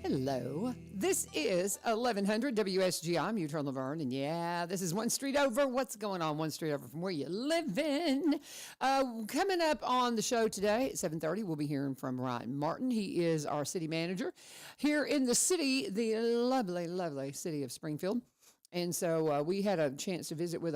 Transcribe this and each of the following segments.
Hello, this is 1100 WSG. I'm LaVern, and yeah, this is one street over. What's going on one street over from where you live in? Coming up on the show today at 7:30, we'll be hearing from Ryan Martin. He is our city manager here in the city, the lovely, lovely city of Springfield. And so we had a chance to visit with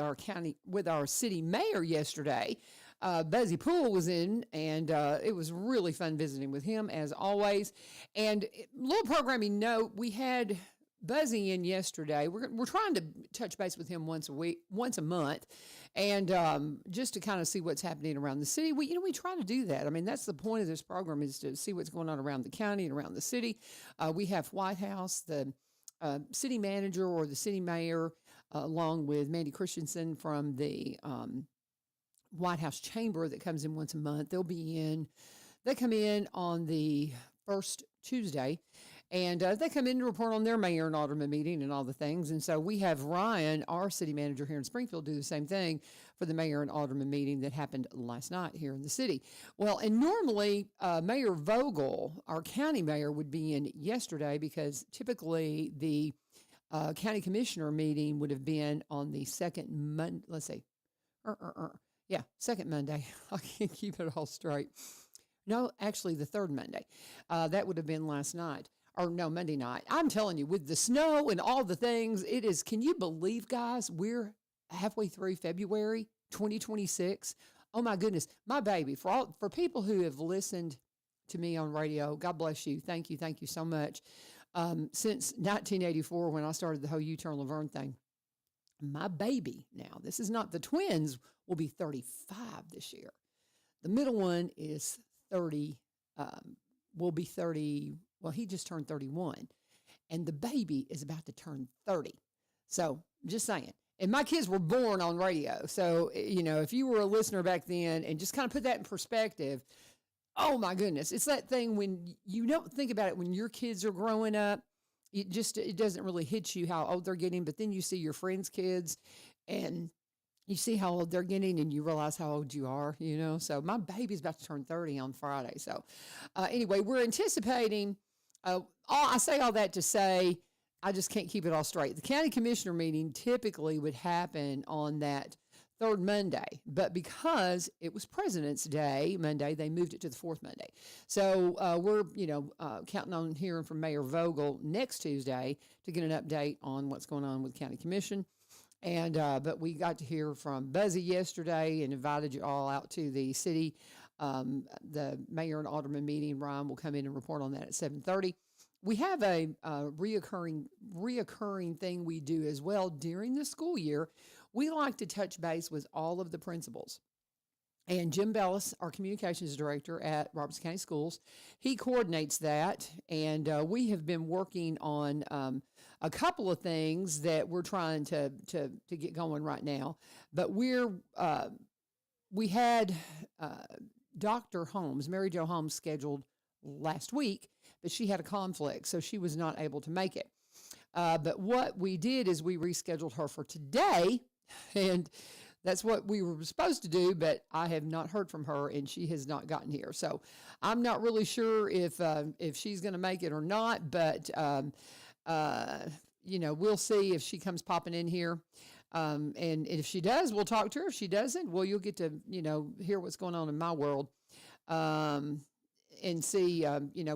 our city mayor yesterday. Buzzy Poole was in, and it was really fun visiting with him as always. And little programming note, we had Buzzy in yesterday. We're trying to touch base with him once a month, and just to kind of see what's happening around the city. We try to do that. I mean, that's the point of this program, is to see what's going on around the county and around the city. We have White House, the city manager or the city mayor, along with Mandy Christensen from the White House Chamber that comes in once a month. They come in on the first Tuesday, and they come in to report on their mayor and alderman meeting and all the things. And so we have Ryan, our city manager here in Springfield, do the same thing for the mayor and alderman meeting that happened last night here in the city. Well, and normally Mayor Vogel, our county mayor, would be in yesterday, because typically the county commissioner meeting would have been on the second Monday. Let's see. Second Monday. I can't keep it all straight. No, actually the third Monday. That would have been last night. Or no, Monday night. I'm telling you, with the snow and all the things, it is, can you believe, guys, we're halfway through February 2026. Oh my goodness. My baby, for people who have listened to me on radio, God bless you. Thank you so much. Since 1984, when I started the whole U-Turn LaVern thing, my baby now, this is not the twins, will be 35 this year. The middle one is 30, will be 30. Well, he just turned 31, and the baby is about to turn 30. So just saying. And my kids were born on radio. So, if you were a listener back then and just kind of put that in perspective, oh my goodness. It's that thing when you don't think about it when your kids are growing up. It doesn't really hit you how old they're getting, but then you see your friends' kids and you see how old they're getting and you realize how old you are, So my baby's about to turn 30 on Friday. So anyway, we're anticipating, I say all that to say, I just can't keep it all straight. The county commissioner meeting typically would happen on that third Monday, but because it was President's Day Monday, they moved it to the fourth Monday. So we're, counting on hearing from Mayor Vogel next Tuesday to get an update on what's going on with County Commission. And but we got to hear from Buzzy yesterday and invited you all out to the city. The mayor and alderman meeting. Ryan will come in and report on that at 7:30. We have a reoccurring thing we do as well during the school year. We like to touch base with all of the principals. And Jim Bellis, our communications director at Robertson County Schools, he coordinates that. And we have been working on a couple of things that we're trying to get going right now. But we had Dr. Holmes, Mary Jo Holmes, scheduled last week, but she had a conflict, so she was not able to make it. But what we did is we rescheduled her for today, and that's what we were supposed to do, but I have not heard from her, and she has not gotten here. So I'm not really sure if she's going to make it or not, but we'll see if she comes popping in here. And if she does, we'll talk to her. If she doesn't, well, you'll get to, hear what's going on in my world. And see,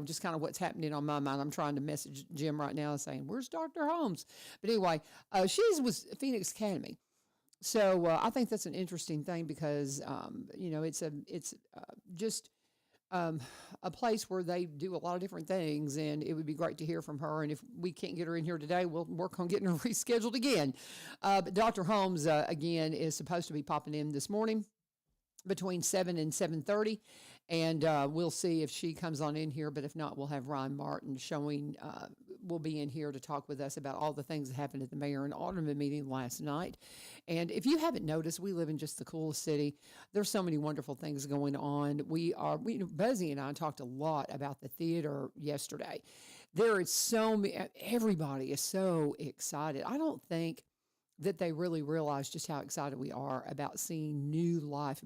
just kind of what's happening on my mind. I'm trying to message Jim right now saying, where's Dr. Holmes? But anyway, she's with Phoenix Academy. So I think that's an interesting thing because, it's just a place where they do a lot of different things, and it would be great to hear from her. And if we can't get her in here today, we'll work on getting her rescheduled again. But Dr. Holmes, again, is supposed to be popping in this morning between 7 and 7:30, and we'll see if she comes on in here, but if not, we'll have Ryan Martin will be in here to talk with us about all the things that happened at the mayor and alderman meeting last night. And if you haven't noticed, we live in just the coolest city. There's so many wonderful things going on. Buzzy and I talked a lot about the theater yesterday. There is everybody is so excited. I don't think that they really realize just how excited we are about seeing new life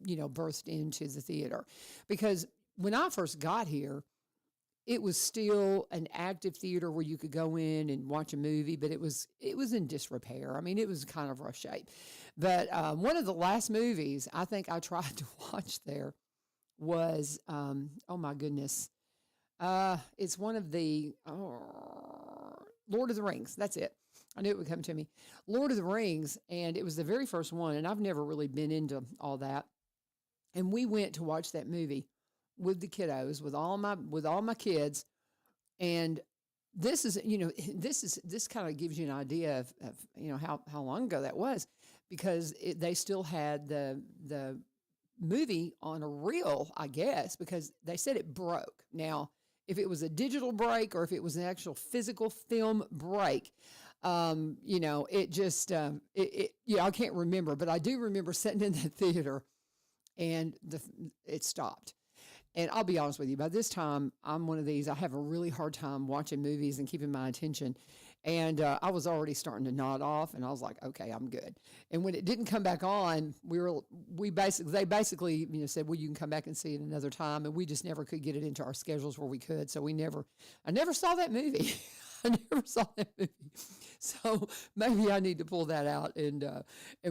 birthed into the theater. Because when I first got here, it was still an active theater where you could go in and watch a movie, but it was in disrepair. I mean, it was kind of rough shape. But one of the last movies I think I tried to watch there was oh my goodness, it's one of the Lord of the Rings. That's it. I knew it would come to me. Lord of the Rings, and it was the very first one, and I've never really been into all that. And we went to watch that movie with the kiddos, with all my kids, and this is this kind of gives you an idea of how long ago that was, because they still had the movie on a reel, I guess, because they said it broke. Now, if it was a digital break or if it was an actual physical film break, it just I can't remember, but I do remember sitting in that theater and it stopped. And I'll be honest with you, by this time, I'm one of these, I have a really hard time watching movies and keeping my attention. And I was already starting to nod off, and I was like, okay, I'm good. And when it didn't come back on, they basically said, well, you can come back and see it another time. And we just never could get it into our schedules where we could. So I never saw that movie. I never saw that movie. So maybe I need to pull that out and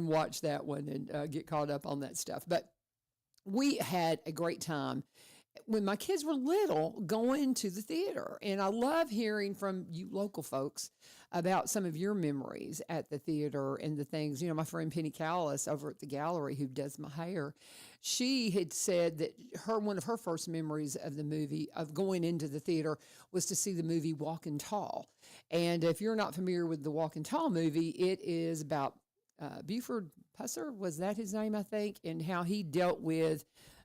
watch that one and get caught up on that stuff. But we had a great time when my kids were little going to the theater. And I love hearing from you local folks about some of your memories at the theater and the things. My friend Penny Callis over at the gallery, who does my hair, she had said that one of her first memories of the movie, of going into the theater, was to see the movie Walking Tall. And if you're not familiar with the Walking Tall movie, it is about Buford Pusser, was that his name, I think, and how he dealt with,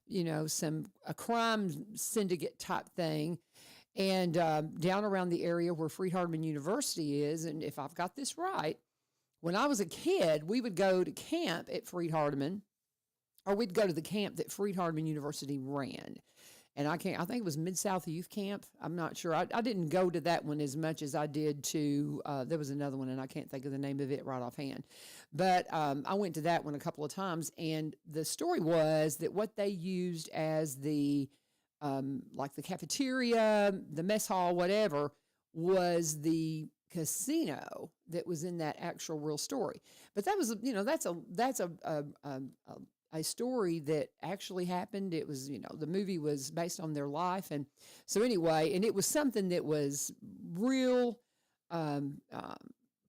a crime syndicate type thing, and down around the area where Freed-Hardeman University is. And if I've got this right, when I was a kid, we would go to camp at Freed-Hardeman, or we'd go to the camp that Freed-Hardeman University ran. And I think it was Mid-South Youth Camp. I'm not sure. I didn't go to that one as much as I did to, there was another one, and I can't think of the name of it right offhand. But I went to that one a couple of times, and the story was that what they used as the cafeteria, the mess hall, whatever, was the casino that was in that actual real story. But that was, that's a story that actually happened. It was, the movie was based on their life. And so anyway, and it was something that was real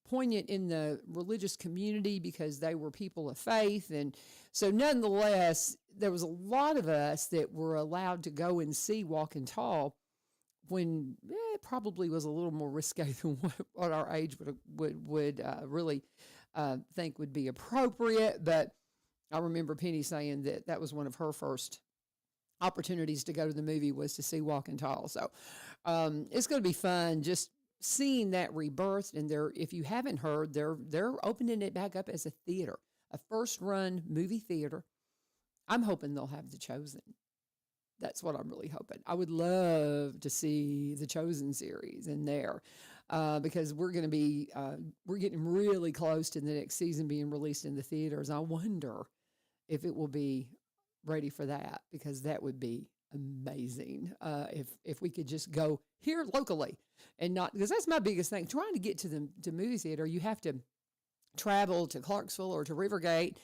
poignant in the religious community because they were people of faith. And so nonetheless, there was a lot of us that were allowed to go and see Walking Tall when it probably was a little more risque than what our age would really think would be appropriate. But I remember Penny saying that was one of her first opportunities to go to the movie, was to see Walking Tall. So it's going to be fun just seeing that rebirth. And if you haven't heard, they're opening it back up as a theater, a first run movie theater. I'm hoping they'll have The Chosen. That's what I'm really hoping. I would love to see the Chosen series in there. Because we're going to be, we're getting really close to the next season being released in the theaters. I wonder if it will be ready for that, because that would be amazing. If we could just go here locally and not, because that's my biggest thing. Trying to get to the movie theater, you have to travel to Clarksville or to Rivergate.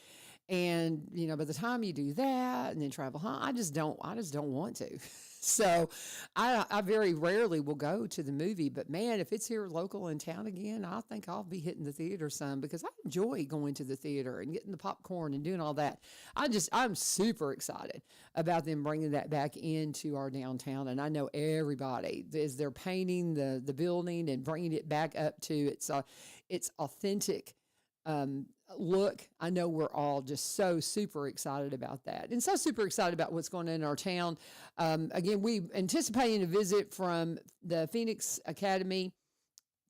And, by the time you do that and then travel home, I just don't want to. So I very rarely will go to the movie, but man, if it's here local in town again, I think I'll be hitting the theater some, because I enjoy going to the theater and getting the popcorn and doing all that. I'm super excited about them bringing that back into our downtown. And I know everybody, as they're painting the building and bringing it back up to its authentic look, I know we're all just so super excited about that, and so super excited about what's going on in our town. Again, we anticipating a visit from the Phoenix Academy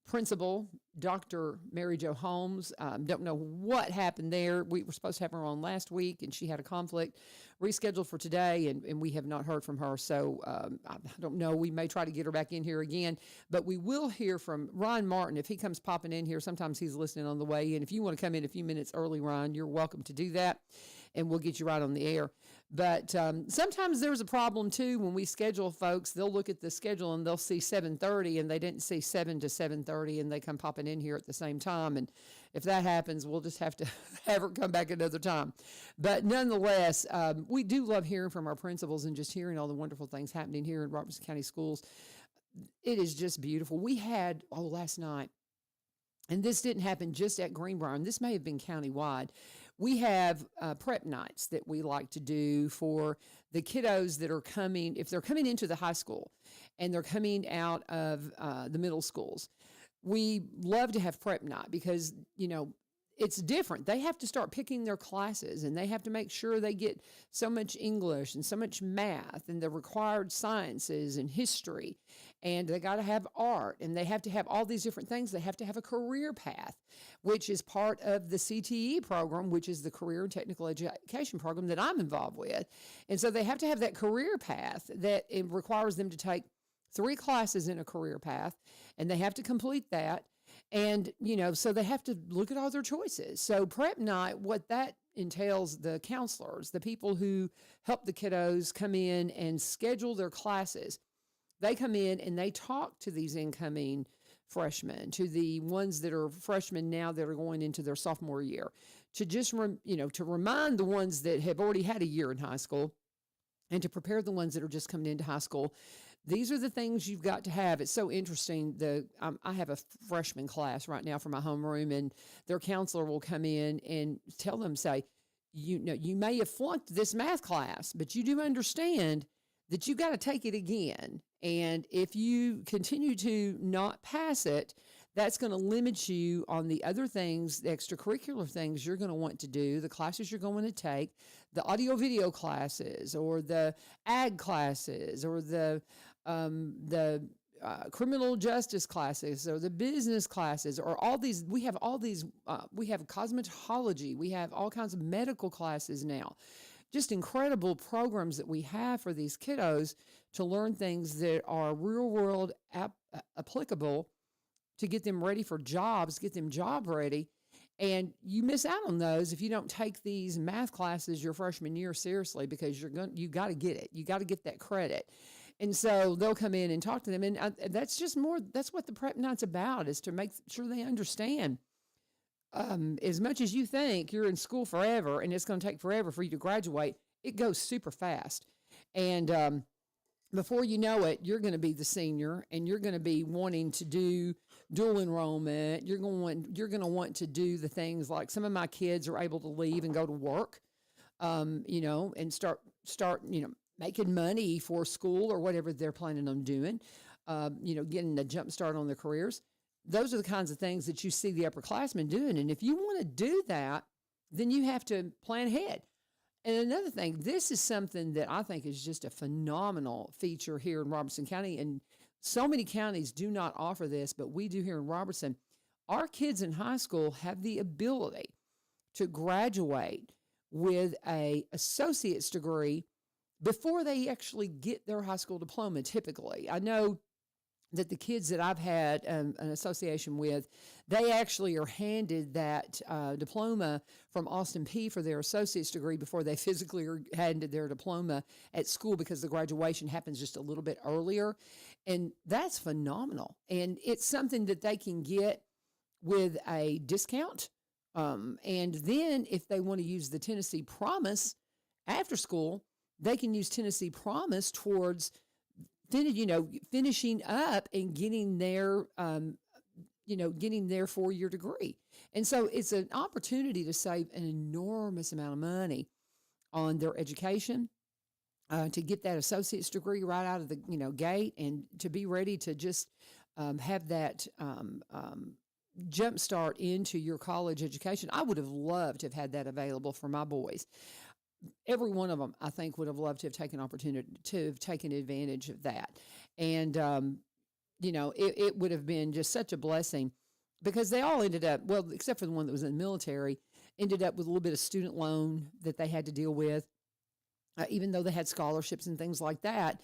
principal, Dr. Mary Jo Holmes. Don't know what happened there. We were supposed to have her on last week, and she had a conflict rescheduled for today, and we have not heard from her. So I don't know. We may try to get her back in here again, but we will hear from Ryan Martin if he comes popping in here. Sometimes he's listening on the way in. If you want to come in a few minutes early, Ryan, you're welcome to do that. and we'll get you right on the air. But sometimes there's a problem too when we schedule folks. They'll look at the schedule and they'll see 7:30, and they didn't see 7 to 7:30, and they come popping in here at the same time. And if that happens, we'll just have to have her come back another time. But nonetheless, we do love hearing from our principals and just hearing all the wonderful things happening here in Robertson County Schools. It is just beautiful. We had, last night, and this didn't happen just at Greenbrier, and this may have been countywide. We have prep nights that we like to do for the kiddos that are coming, if they're coming into the high school and they're coming out of the middle schools. We love to have prep night because, it's different. They have to start picking their classes, and they have to make sure they get so much English and so much math and the required sciences and history. And they got to have art, and they have to have all these different things. They have to have a career path, which is part of the CTE program, which is the Career and Technical Education program that I'm involved with. And so they have to have that career path that it requires them to take 3 classes in a career path, and they have to complete that. And, so they have to look at all their choices. So prep night, what that entails, the counselors, the people who help the kiddos come in and schedule their classes, they come in and they talk to these incoming freshmen, to the ones that are freshmen now that are going into their sophomore year, to just, to remind the ones that have already had a year in high school and to prepare the ones that are just coming into high school. These are the things you've got to have. It's so interesting. I have a freshman class right now for my homeroom, and their counselor will come in and tell them, say, you may have flunked this math class, but you do understand that you got to take it again. And if you continue to not pass it, that's going to limit you on the other things, the extracurricular things you're going to want to do, the classes you're going to take, the audio video classes or the ag classes or the criminal justice classes or the business classes or all these. We have cosmetology. We have all kinds of medical classes now. Just incredible programs that we have for these kiddos to learn things that are real world applicable to get them ready for jobs, get them job ready. And you miss out on those if you don't take these math classes your freshman year seriously, because you got to get it. You got to get that credit. And so they'll come in and talk to them. And that's what the prep night's about, is to make sure they understand. As much as you think you're in school forever and it's going to take forever for you to graduate, it goes super fast. And before you know it, you're going to be the senior, and you're going to be wanting to do dual enrollment. You're going to want to do the things like some of my kids are able to leave and go to work, and start making money for school or whatever they're planning on doing, getting a jump start on their careers. Those are the kinds of things that you see the upperclassmen doing. And if you want to do that, then you have to plan ahead. And another thing, this is something that I think is just a phenomenal feature here in Robertson County. And so many counties do not offer this, but we do here in Robertson. Our kids in high school have the ability to graduate with an associate's degree before they actually get their high school diploma, typically. I know that the kids that I've had an association with, they actually are handed that diploma from Austin P for their associate's degree before they physically are handed their diploma at school, because the graduation happens just a little bit earlier. And that's phenomenal. And it's something that they can get with a discount. And then if they want to use the Tennessee Promise after school, they can use Tennessee Promise towards finishing up and getting their 4-year degree. And so it's an opportunity to save an enormous amount of money on their education, to get that associate's degree right out of the, gate, and to be ready to just have that jump start into your college education. I would have loved to have had that available for my boys. Every one of them, I think, would have loved to have taken advantage of that. And, it would have been just such a blessing, because they all ended up, well, except for the one that was in the military, ended up with a little bit of student loan that they had to deal with. Even though they had scholarships and things like that,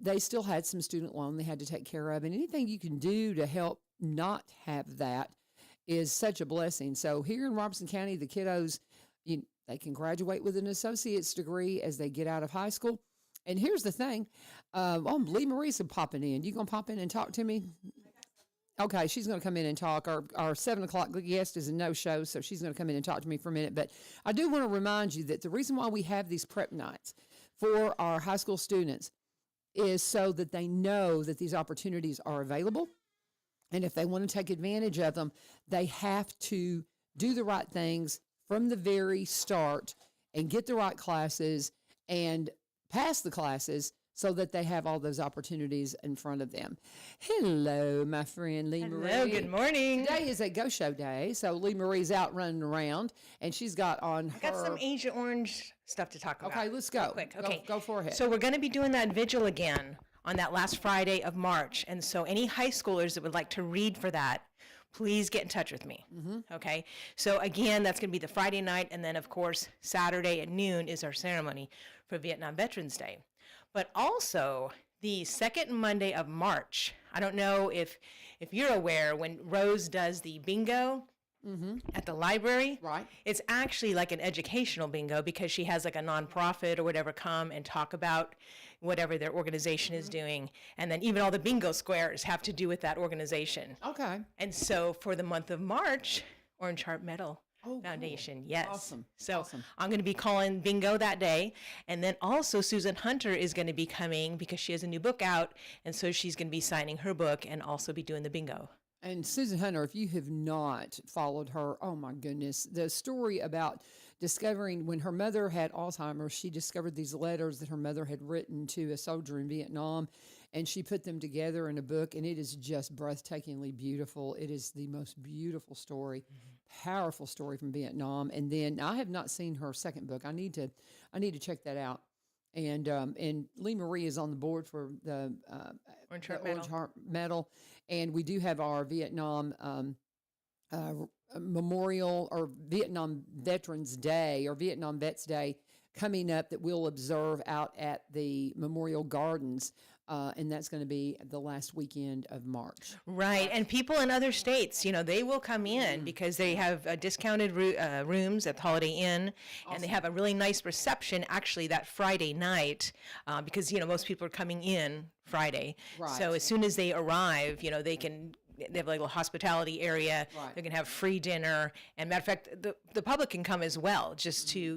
they still had some student loan they had to take care of. And anything you can do to help not have that is such a blessing. So here in Robertson County, the kiddos, They can graduate with an associate's degree as they get out of high school. And here's the thing. Lee Marie's popping in. You going to pop in and talk to me? Okay, she's going to come in and talk. Our 7 o'clock guest is a no-show, so she's going to come in and talk to me for a minute. But I do want to remind you that the reason why we have these prep nights for our high school students is so that they know that these opportunities are available. And if they want to take advantage of them, they have to do the right things from the very start and get the right classes and pass the classes so that they have all those opportunities in front of them. Hello, my friend Lee Marie. Hello, good morning. Today is a Go Show day, so Lee Marie's out running around, and she's got on I got some Agent Orange stuff to talk about. Okay, let's go. Real quick. Okay. Go for it. So we're going to be doing that vigil again on that last Friday of March. And so any high schoolers that would like to read for that, please get in touch with me. Okay. So again, that's going to be the Friday night. And then, of course, Saturday at noon is our ceremony for Vietnam Veterans Day. But also the second Monday of March, I don't know if you're aware, when Rose does the bingo at the library, Right. It's actually like an educational bingo because she has like a nonprofit or whatever come and talk about whatever their organization is doing. And then even all the bingo squares have to do with that organization. Okay. And so for the month of March, Orange Heart Medal cool. Foundation, yes. Awesome. So Awesome. I'm going to be calling bingo that day. And then also Susan Hunter is going to be coming because she has a new book out. And so she's going to be signing her book and also be doing the bingo. And Susan Hunter, if you have not followed her, oh my goodness, the story about discovering when her mother had Alzheimer's, she discovered these letters that her mother had written to a soldier in Vietnam, and she put them together in a book, and it is just breathtakingly beautiful. It is the most beautiful story, powerful story from Vietnam. And then I have not seen her second book. I need to check that out. And Lee Marie is on the board for the Orange Orange Heart Medal, and we do have our Vietnam Memorial or Vietnam Veterans Day or Vietnam Vets Day coming up that we'll observe out at the Memorial Gardens. And that's going to be the last weekend of March. Right. And people in other states, they will come in because they have discounted rooms at the Holiday Inn. Awesome. And they have a really nice reception actually that Friday night because, most people are coming in Friday. Right. So as soon as they arrive, they have like a little hospitality area. Right. They can have free dinner. And matter of fact, the public can come as well just to,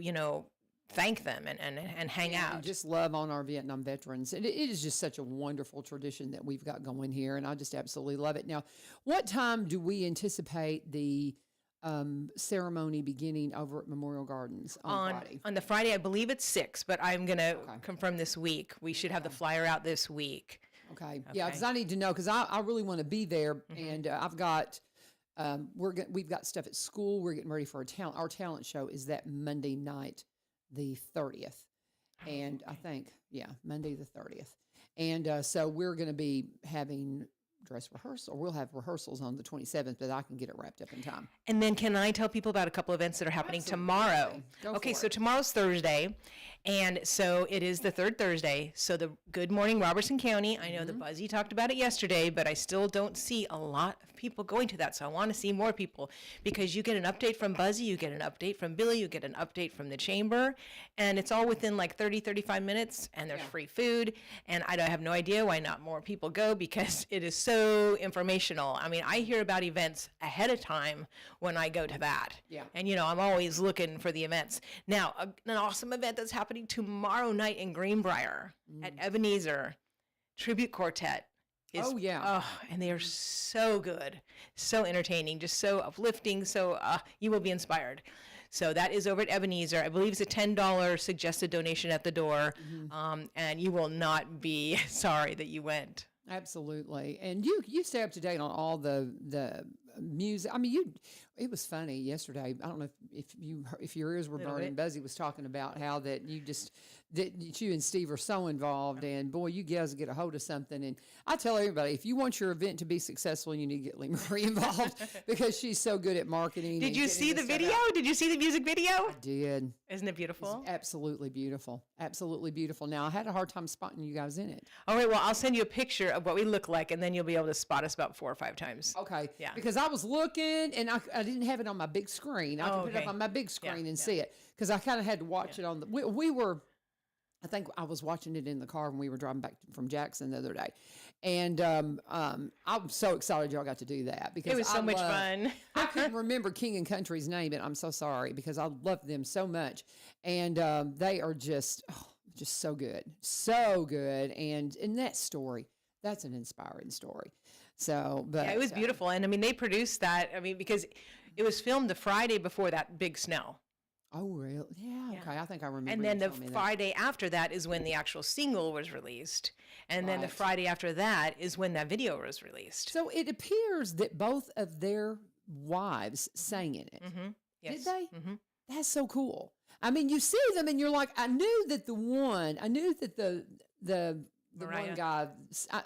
thank them and hang out. And just love on our Vietnam veterans. And it is just such a wonderful tradition that we've got going here, and I just absolutely love it. Now, what time do we anticipate the ceremony beginning over at Memorial Gardens on Friday? On the Friday, I believe it's 6, but I'm going to confirm this week. We should have the flyer out this week. Okay. Yeah, because I need to know, because I really want to be there, and I've got we've got stuff at school. We're getting ready for our talent show is that Monday night, the 30th. And I think, Monday the 30th. And so we're going to be having dress rehearsal. We'll have rehearsals on the 27th, but I can get it wrapped up in time. And then can I tell people about a couple events that are happening tomorrow? Okay, so tomorrow's Thursday. And so it is the third Thursday. So the Good Morning Robertson County, I know the Buzzy talked about it yesterday, but I still don't see a lot of people going to that. So I want to see more people because you get an update from Buzzy, you get an update from Billy, you get an update from the chamber, and it's all within like 30, 35 minutes, and there's free food. And I have no idea why not more people go because it is so informational. I mean, I hear about events ahead of time when I go to that. Yeah. And, I'm always looking for the events. Now, an awesome event that's happening tomorrow night in Greenbrier at Ebenezer Tribute Quartet. And they are so good, so entertaining, just so uplifting, so you will be inspired. So that is over at Ebenezer. I believe it's a $10 suggested donation at the door, and you will not be sorry that you went. Absolutely. And you stay up to date on all the music. I mean, it was funny yesterday. I don't know if your ears were burning. Buzzy was talking about how that you and Steve are so involved, and boy, you guys get a hold of something. And I tell everybody, if you want your event to be successful, you need to get Lee Marie involved because she's so good at marketing. Did you see the video? Did you see the music video? I did. Isn't it beautiful? It's absolutely beautiful. Absolutely beautiful. Now, I had a hard time spotting you guys in it. All right, well, I'll send you a picture of what we look like, and then you'll be able to spot us about 4 or 5 times. Okay. Yeah. Because I was looking, and I didn't have it on my big screen. I could put it up on my big screen and see it because I kind of had to watch it on the. We were. I think I was watching it in the car when we were driving back from Jackson the other day. And I'm so excited y'all got to do that because it was so much fun. I couldn't remember King and Country's name, and I'm so sorry because I love them so much. And they are just so good. So good. And in that story, that's an inspiring story. So, but it was beautiful. And I mean, they produced that, because it was filmed the Friday before that big snow. Oh, really? Yeah, okay. I think I remember. And then the Friday after that is when the actual single was released. And then the Friday after that is when that video was released. So it appears that both of their wives sang in it. Mm-hmm. Yes. Did they? Mm-hmm. That's so cool. I mean, you see them and you're like, I knew that the one guy,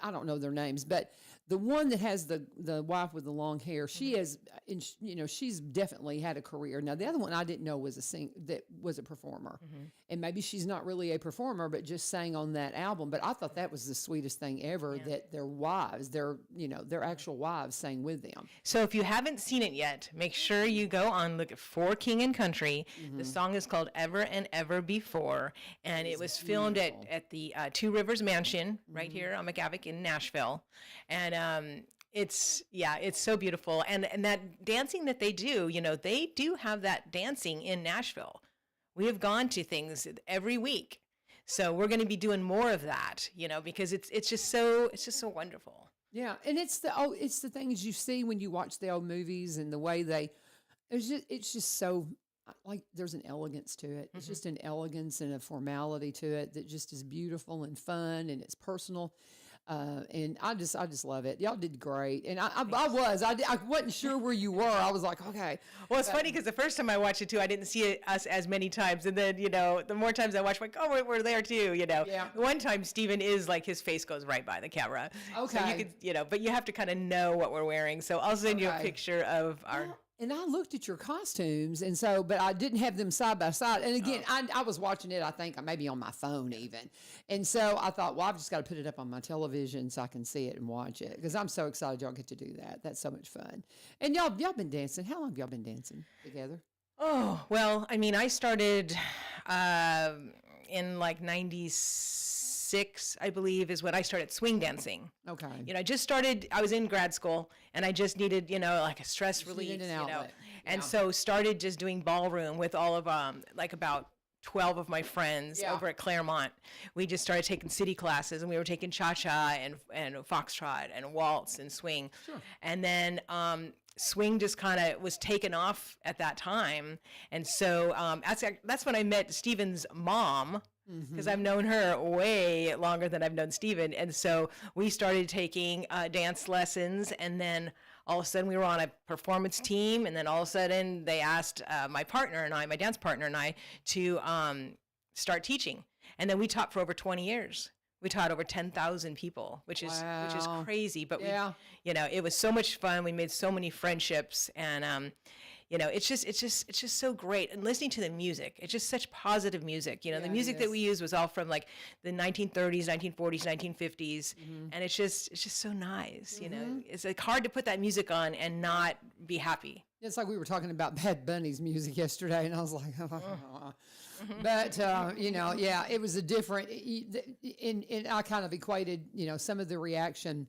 I don't know their names, but the one that has the wife with the long hair, she has, she's definitely had a career. Now the other one I didn't know was a performer, and maybe she's not really a performer, but just sang on that album. But I thought that was the sweetest thing ever that their wives, their actual wives, sang with them. So if you haven't seen it yet, make sure you go on look for King and Country. The song is called Ever and Ever Before, and it was filmed at the Two Rivers Mansion right here on McGavick in Nashville. And it's so beautiful. And that dancing that they do, they do have that dancing in Nashville. We have gone to things every week. So we're going to be doing more of that, because it's just so wonderful. Yeah. And it's the things you see when you watch the old movies and the way it's just so, like, there's an elegance to it. It's just an elegance and a formality to it that just is beautiful and fun, and it's personal. And I just love it. Y'all did great. And I wasn't sure where you were. I was like, okay. Well, it's funny because the first time I watched it too, I didn't see us as many times. And then, the more times I watched, I'm like, oh, we're there too, Yeah. One time Steven is like, his face goes right by the camera. Okay. So you could, but you have to kind of know what we're wearing. So I'll send you a picture of our... And I looked at your costumes, but I didn't have them side by side. And again, I was watching it, I think, maybe on my phone even. And so I thought, well, I've just got to put it up on my television so I can see it and watch it, because I'm so excited y'all get to do that. That's so much fun. And y'all been dancing. How long have y'all been dancing together? Oh, well, I started in like 96, I believe, is when I started swing dancing. Okay. I was in grad school, and I just needed, like a stress relief, and so started just doing ballroom with all of, like about 12 of my friends over at Claremont. We just started taking city classes, and we were taking cha-cha and foxtrot and waltz and swing. Sure. And then, swing just kind of was taken off at that time. And so, that's when I met Steven's mom, because I've known her way longer than I've known Steven. And so we started taking dance lessons, and then all of a sudden we were on a performance team, and then all of a sudden they asked my dance partner and I to start teaching. And then we taught for over 20 years. We taught over 10,000 people, which is crazy. But it was so much fun. We made so many friendships, and it's just so great. And listening to the music, it's just such positive music. The music that we used was all from like the 1930s, 1940s, 1950s, and it's just so nice. It's like hard to put that music on and not be happy. It's like we were talking about Bad Bunny's music yesterday, and I was like, but it was a different. And I kind of equated, some of the reaction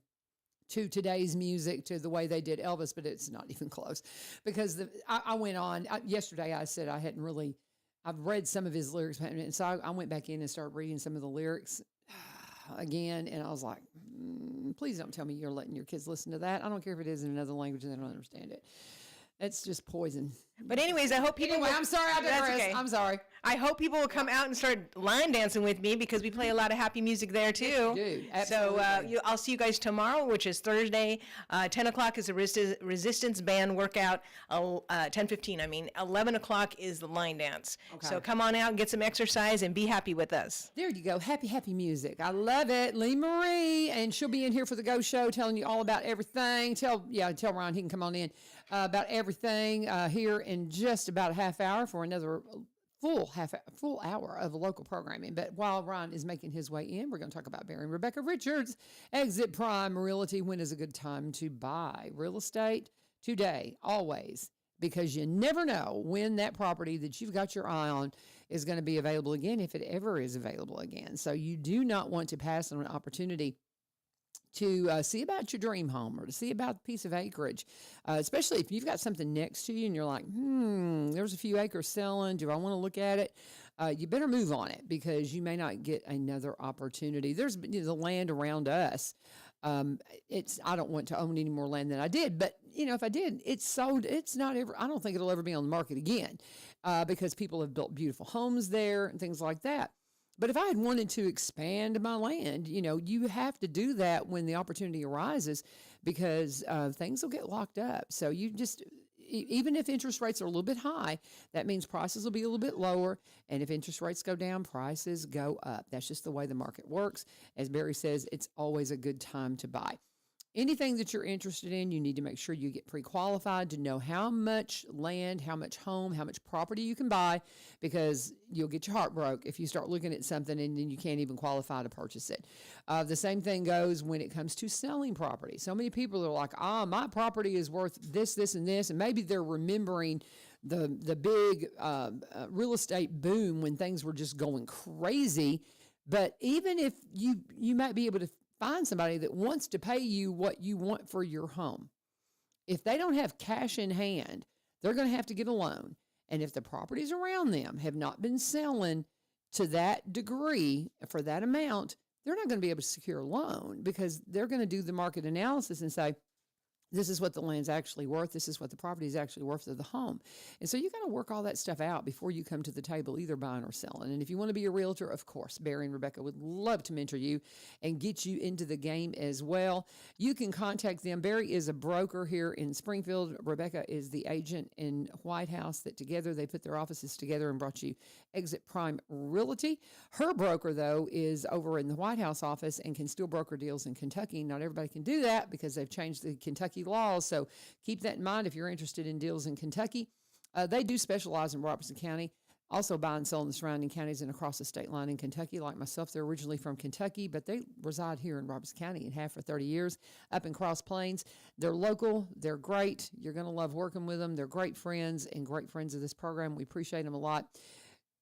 to today's music to the way they did Elvis, but it's not even close, because I went on yesterday. I said I've read some of his lyrics, and so I went back in and started reading some of the lyrics again, and I was like, please don't tell me you're letting your kids listen to that. I don't care if it is in another language and they don't understand it. It's just poison. But anyways, I hope people... I'm sorry, I digress. Okay. I'm sorry. I hope people will come out and start line dancing with me, because we play a lot of happy music there, too. Yes, we do. Absolutely. So I'll see you guys tomorrow, which is Thursday. 10 o'clock is a resistance band workout. 10:15, 11 o'clock is the line dance. Okay. So come on out and get some exercise and be happy with us. There you go. Happy, happy music. I love it. Lee Marie, and she'll be in here for the Go Show telling you all about everything. Tell Ron he can come on in about everything here in just about a half hour for another full hour of local programming. But while Ron is making his way in, we're going to talk about Barry and Rebecca Richards. Exit Prime Realty. When is a good time to buy real estate? Today, always. because you never know when that property that you've got your eye on is going to be available again, if it ever is available again. So you do not want to pass on an opportunity to see about your dream home or to see about a piece of acreage, especially if you've got something next to you and you're like, there's a few acres selling. Do I want to look at it? You better move on it because you may not get another opportunity. There's the land around us. I don't want to own any more land than I did, but if I did, it's sold. It's not ever, I don't think it'll ever be on the market again, because people have built beautiful homes there and things like that. But if I had wanted to expand my land, you have to do that when the opportunity arises, because things will get locked up. So you just, even if interest rates are a little bit high, that means prices will be a little bit lower. And if interest rates go down, prices go up. That's just the way the market works. As Barry says, it's always a good time to buy. Anything that you're interested in, you need to make sure you get pre-qualified to know how much land, how much home, how much property you can buy, because you'll get your heart broke if you start looking at something and then you can't even qualify to purchase it. The same thing goes when it comes to selling property. So many people are like, my property is worth this, this, and this, and maybe they're remembering the big real estate boom when things were just going crazy. But even if you might be able to find somebody that wants to pay you what you want for your home, if they don't have cash in hand, they're going to have to get a loan. And if the properties around them have not been selling to that degree for that amount, they're not going to be able to secure a loan, because they're going to do the market analysis and say, this is what the land's actually worth. This is what the property is actually worth of the home. And so you got to work all that stuff out before you come to the table, either buying or selling. And if you want to be a realtor, of course, Barry and Rebecca would love to mentor you and get you into the game as well. You can contact them. Barry is a broker here in Springfield. Rebecca is the agent in White House, that together they put their offices together and brought you Exit Prime Realty. Her broker, though, is over in the White House office and can still broker deals in Kentucky. Not everybody can do that because they've changed the Kentucky laws. So keep that in mind if you're interested in deals in Kentucky. They do specialize in Robertson County, also buy and sell in the surrounding counties and across the state line in Kentucky. Like myself, they're originally from Kentucky, but they reside here in Robertson County and have for 30 years up in Cross Plains. They're local. They're great. You're going to love working with them. They're great friends and great friends of this program. We appreciate them a lot.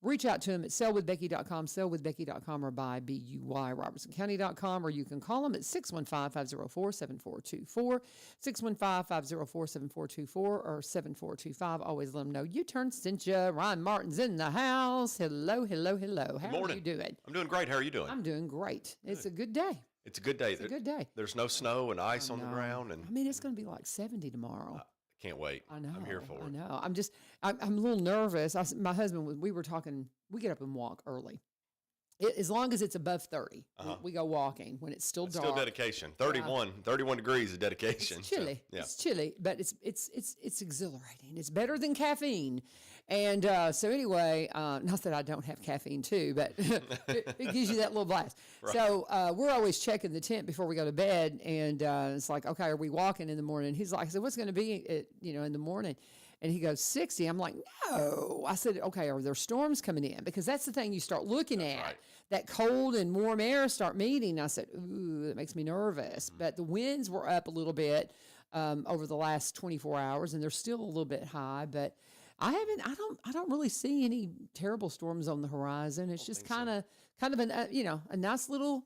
Reach out to them at sellwithbecky.com, sellwithbecky.com, or by BUY, robertsoncounty.com, or you can call them at 615-504-7424, 615-504-7424, or 7425. Always let them know U-Turn sent you. Ryan Martin's in the house. Hello, hello, hello. How are you doing? I'm doing great. How are you doing? I'm doing great. Good. It's a good day. It's a good day. It's a good day. There's no snow and ice on the ground. And it's going to be like 70 tomorrow. Can't wait. I know. I'm here for it. I know. I'm a little nervous. My husband, we were talking, we get up and walk early. As long as it's above 30, we go walking when it's still dark. Still dedication. 31 degrees of dedication. It's chilly. So, yeah. It's chilly, but it's exhilarating. It's better than caffeine. And so anyway, not that I don't have caffeine too, but it gives you that little blast. Right. So we're always checking the tent before we go to bed, and it's like, okay, are we walking in the morning? He's like, I said, what's going to be in the morning? And he goes, 60. I'm like, no. I said, okay, are there storms coming in? Because that's the thing you start looking at. Right. That cold and warm air start meeting. I said, ooh, that makes me nervous. Mm-hmm. But the winds were up a little bit over the last 24 hours, and they're still a little bit high. But I don't really see any terrible storms on the horizon. It's just kind of a nice little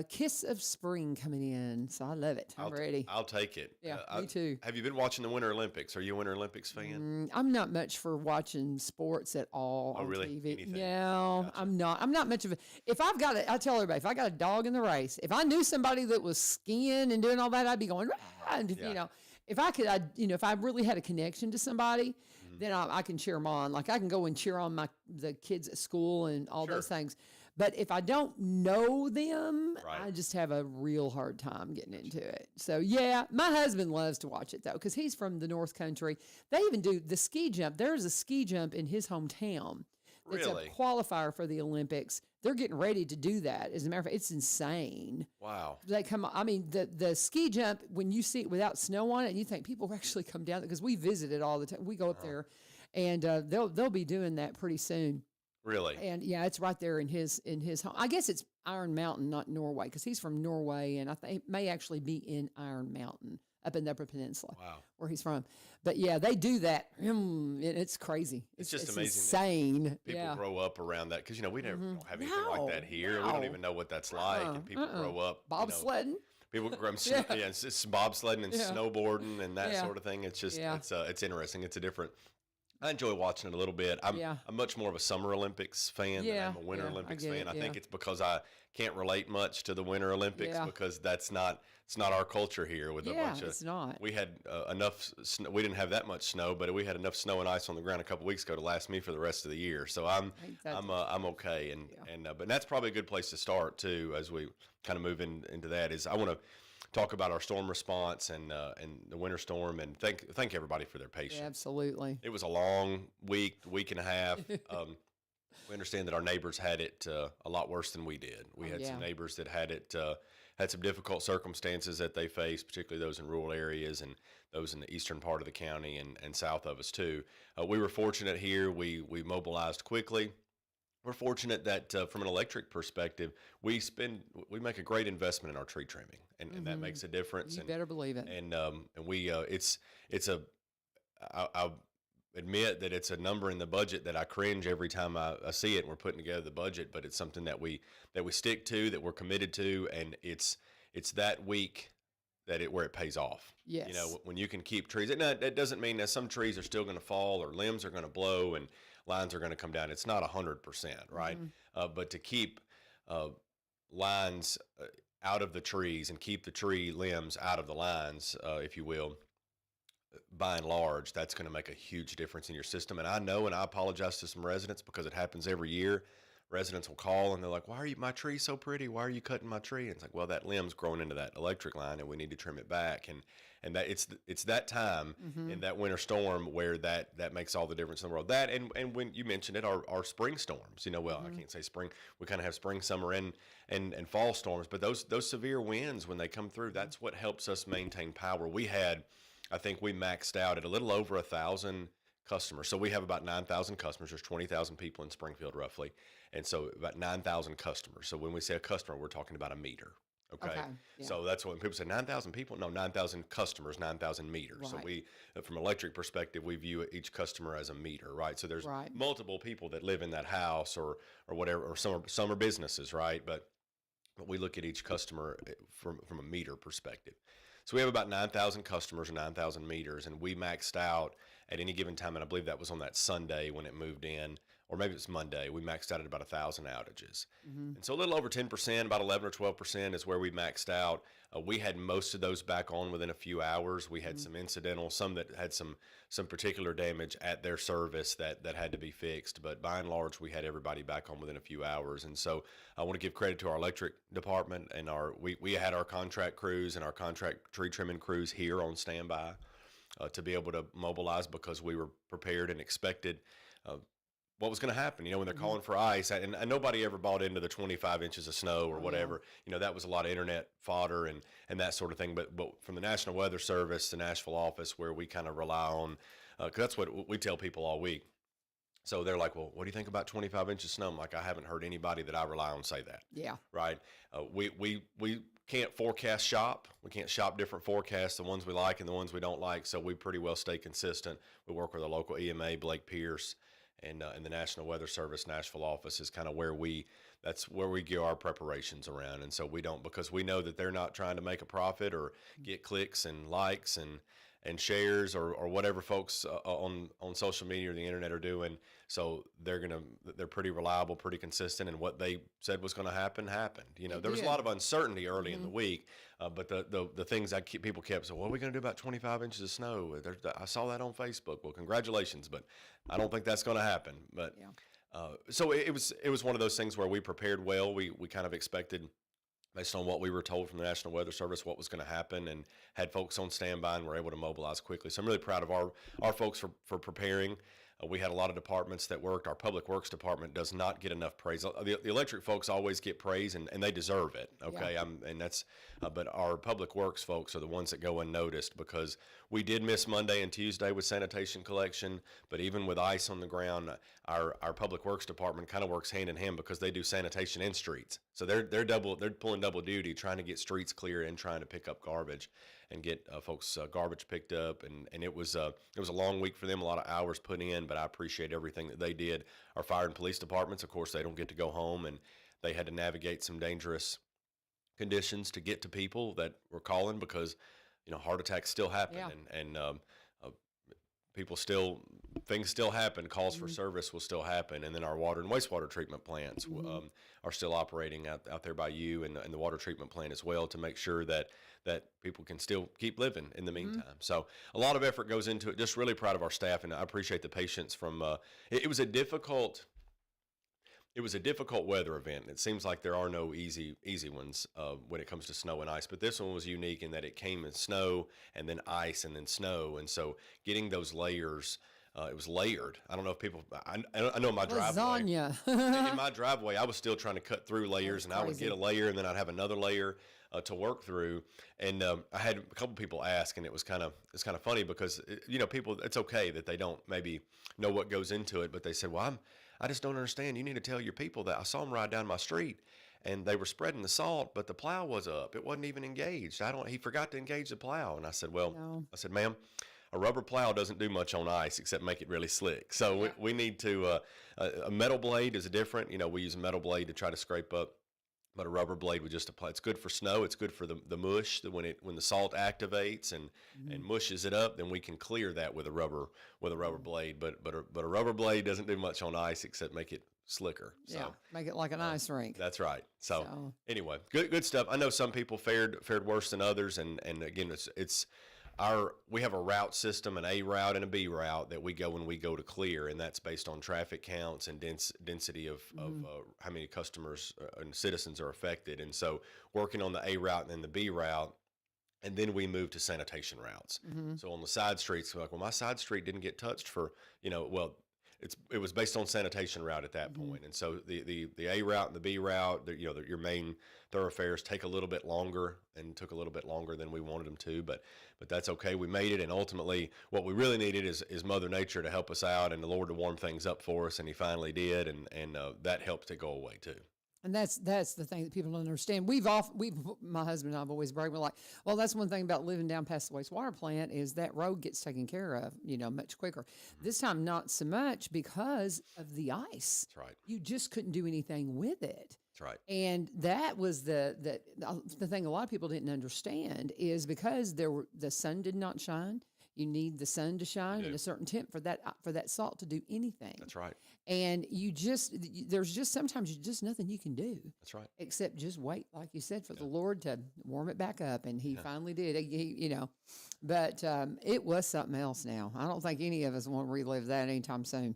kiss of spring coming in. So I love it. I'm ready. I'll take it. Yeah, me too. Have you been watching the Winter Olympics? Are you a Winter Olympics fan? I'm not much for watching sports at all on really? TV. Anything? No, Gotcha. I'm not much of a, I tell everybody, if I got a dog in the race, if I knew somebody that was skiing and doing all that, I'd be going, if I could, if I really had a connection to somebody, then I can cheer them on. Like I can go and cheer on the kids at school and all those things. But if I don't know them, I just have a real hard time getting into it. So, yeah, my husband loves to watch it, though, because he's from the North Country. They even do the ski jump. There's a ski jump in his hometown. It's a qualifier for the Olympics. They're getting ready to do that. As a matter of fact, it's insane. Wow. They come. I mean, the ski jump, when you see it without snow on it, you think people actually come down, because we visit it all the time. We go up there, and they'll be doing that pretty soon. Really? And yeah, it's right there in his home. I guess it's Iron Mountain, not Norway, because he's from Norway, and I think it may actually be in Iron Mountain. up in the Upper Peninsula, Wow. where he's from. But yeah, they do that. It's crazy. It's just amazing. Insane. People grow up around that because we never don't have anything like that here. No. We don't even know what that's like, and people grow up Bobsledding. People grow up, it's bobsledding and snowboarding and that sort of thing. It's just it's interesting. It's a different. I enjoy watching it a little bit. I'm much more of a Summer Olympics fan than I'm a Winter Olympics fan. I think it's because I can't relate much to the Winter Olympics because it's not our culture here with a bunch of. It's not. We had enough. We didn't have that much snow, but we had enough snow and ice on the ground a couple weeks ago to last me for the rest of the year. So I'm okay, but that's probably a good place to start too as we kind of move into that. Is I want to talk about our storm response and the winter storm, and thank everybody for their patience. Yeah, absolutely. It was a long week and a half. We understand that our neighbors had it a lot worse than we did. We had some neighbors that had some difficult circumstances that they faced, particularly those in rural areas and those in the eastern part of the county and south of us too. We were fortunate here. We mobilized quickly. We're fortunate that from an electric perspective, we make a great investment in our tree trimming, and that makes a difference. You better believe it. And I'll admit that it's a number in the budget that I cringe every time I see it. And we're putting together the budget, but it's something that we stick to, that we're committed to, and it's that week where it pays off. Yes. When you can keep trees. That doesn't mean that some trees are still going to fall or limbs are going to blow and lines are going to come down. It's not 100%, right? But to keep lines out of the trees and keep the tree limbs out of the lines, if you will, by and large, that's going to make a huge difference in your system. And I know, and I apologize to some residents because it happens every year. Residents will call and they're like, my tree so pretty? Why are you cutting my tree? And it's like, well, that limb's growing into that electric line and we need to trim it back. And that it's that time in that winter storm where that makes all the difference in the world. That and when you mentioned it, our spring storms, I can't say spring. We kind of have spring, summer, and fall storms. But those severe winds, when they come through, that's what helps us maintain power. I think we maxed out at a little over 1,000 customers. So we have about 9,000 customers. There's 20,000 people in Springfield roughly. And so about 9,000 customers. So when we say a customer, we're talking about a meter. Okay. Yeah. So that's when people say 9,000 people. No, 9,000 customers, 9,000 meters. Right. So we, from an electric perspective, we view each customer as a meter, right? So there's multiple people that live in that house or whatever, or some are businesses, right? But we look at each customer from a meter perspective. So we have about 9,000 customers or 9,000 meters, and we maxed out at any given time, and I believe that was on that Sunday when it moved in, or maybe it's Monday, we maxed out at about 1,000 outages. And so a little over 10%, about 11 or 12% is where we maxed out. We had most of those back on within a few hours. We had some incidental, some that had some particular damage at their service that had to be fixed. But by and large, we had everybody back on within a few hours. And so I want to give credit to our electric department and we had our contract crews and our contract tree trimming crews here on standby to be able to mobilize because we were prepared and expected what was going to happen, when they're calling for ice. And nobody ever bought into the 25 inches of snow or whatever. That was a lot of internet fodder and that sort of thing. But from the National Weather Service, the Nashville office, where we kind of rely on, because that's what we tell people all week. So they're like, well, what do you think about 25 inches of snow? I'm like, I haven't heard anybody that I rely on say that. Yeah. Right? We can't forecast shop. We can't shop different forecasts, the ones we like and the ones we don't like. So we pretty well stay consistent. We work with our local EMA, Blake Pierce, and the National Weather Service Nashville office is kind of that's where we gear our preparations around. And so we don't, because we know that they're not trying to make a profit or get clicks and likes and shares or whatever folks on social media or the internet are doing. So they're pretty reliable, pretty consistent, and what they said was going to happen happened. There was a lot of uncertainty early in the week, but the things people kept saying, what are we going to do about 25 inches of snow? I saw that on Facebook. Well, congratulations, but I don't think that's going to happen. But so it was one of those things where we prepared well. We kind of expected, based on what we were told from the National Weather Service, what was going to happen, and had folks on standby and were able to mobilize quickly. So I'm really proud of our folks for preparing. We had a lot of departments that worked. Our Public Works Department does not get enough praise. The electric folks always get praise, and they deserve it. Okay, but our Public Works folks are the ones that go unnoticed because we did miss Monday and Tuesday with sanitation collection. But even with ice on the ground, our Public Works Department kind of works hand in hand because they do sanitation in streets. So they're pulling double duty, trying to get streets clear and trying to pick up garbage and get folks garbage picked up. And it was a long week for them, a lot of hours put in, but I appreciate everything that they did. Our fire and police departments, of course, they don't get to go home, and they had to navigate some dangerous conditions to get to people that were calling because, heart attacks still happen, and people things still happen. Calls for service will still happen, and then our water and wastewater treatment plants are still operating out there by you, and the water treatment plant as well, to make sure that people can still keep living in the meantime. So a lot of effort goes into it. Just really proud of our staff, and I appreciate the patience from. It was a difficult weather event. It seems like there are no easy ones when it comes to snow and ice, but this one was unique in that it came in snow and then ice and then snow, and so getting those layers. It was layered. I don't know if people. I know my driveway. In my driveway, I was still trying to cut through layers, and I would get a layer, and then I'd have another layer to work through. And I had a couple people ask, and it's kind of funny because people. It's okay that they don't maybe know what goes into it, but they said, "Well, I just don't understand. You need to tell your people that I saw them ride down my street, and they were spreading the salt, but the plow was up. It wasn't even engaged. He forgot to engage the plow." And I said, "Ma'am, a rubber plow doesn't do much on ice except make it really slick. So we need to, a metal blade is different. We use a metal blade to try to scrape up, but a rubber blade would just apply. It's good for snow. It's good for the mush. When the salt activates and mushes it up, then we can clear that with a rubber blade. But a rubber blade doesn't do much on ice except make it slicker. So, make it like an ice rink. That's right. So anyway, good stuff. I know some people fared worse than others, and again, we have a route system, an A route and a B route that we go when we go to clear, and that's based on traffic counts and density of how many customers and citizens are affected. And so working on the A route and then the B route, and then we move to sanitation routes. So on the side streets, we're like, well, my side street didn't get touched for, it was based on sanitation route at that point. And so the A route and the B route, your main thoroughfares take a little bit longer, and took a little bit longer than we wanted them to, but that's okay. We made it, and ultimately what we really needed is Mother Nature to help us out and the Lord to warm things up for us, and He finally did, and that helped to go away too. And that's the thing that people don't understand. My husband and I have always bragged, we're like, well, that's one thing about living down past the wastewater plant is that road gets taken care of, much quicker. This time, not so much because of the ice. That's right. You just couldn't do anything with it. That's right. And that was the thing a lot of people didn't understand is because the sun did not shine. You need the sun to shine in a certain temp for that salt to do anything. That's right. And there's just sometimes just nothing you can do. That's right. Except just wait, like you said, for the Lord to warm it back up, and He finally did. But it was something else. Now I don't think any of us want to relive that anytime soon.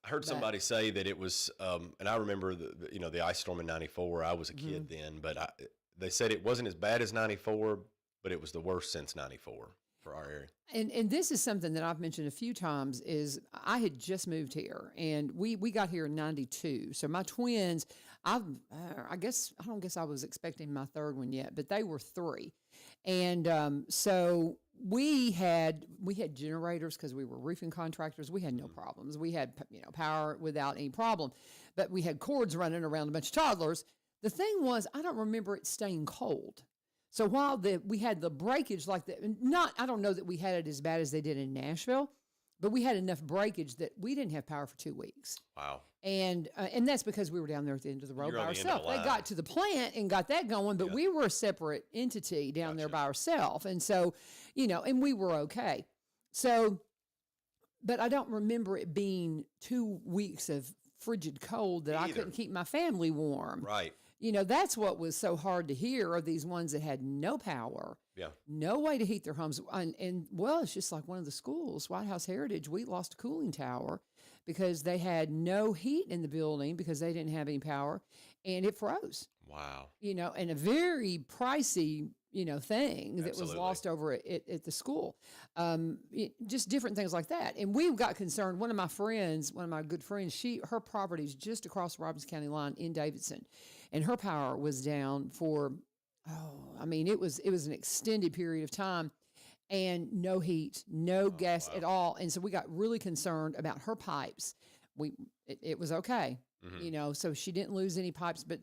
I heard somebody say that it was, and I remember the ice storm in '94. I was a kid then, but they said it wasn't as bad as '94, but it was the worst since '94 for our area. And this is something that I've mentioned a few times. Is I had just moved here, and we got here in '92. So my twins, I don't guess I was expecting my third one yet, but they were 3, and so. We had generators because we were roofing contractors. We had no problems. We had power without any problem, but we had cords running around a bunch of toddlers. The thing was, I don't remember it staying cold. So while we had the breakage like that, I don't know that we had it as bad as they did in Nashville, but we had enough breakage that we didn't have power for 2 weeks. Wow. And that's because we were down there at the end of the road by ourselves. They got to the plant and got that going, but we were a separate entity down there by ourselves. And so, and we were okay. So, but I don't remember it being 2 weeks of frigid cold that I couldn't keep my family warm. Right. That's what was so hard to hear, are these ones that had no power, no way to heat their homes. And it's just like one of the schools, White House Heritage, we lost a cooling tower because they had no heat in the building because they didn't have any power, and it froze. Wow. And a very pricey, thing that was lost over at the school. Just different things like that. And we got concerned. One of my good friends, her property is just across the Robbins County line in Davidson, and her power was down for, it was an extended period of time. And no heat, no gas at all. And so we got really concerned about her pipes. It was okay, so she didn't lose any pipes. But,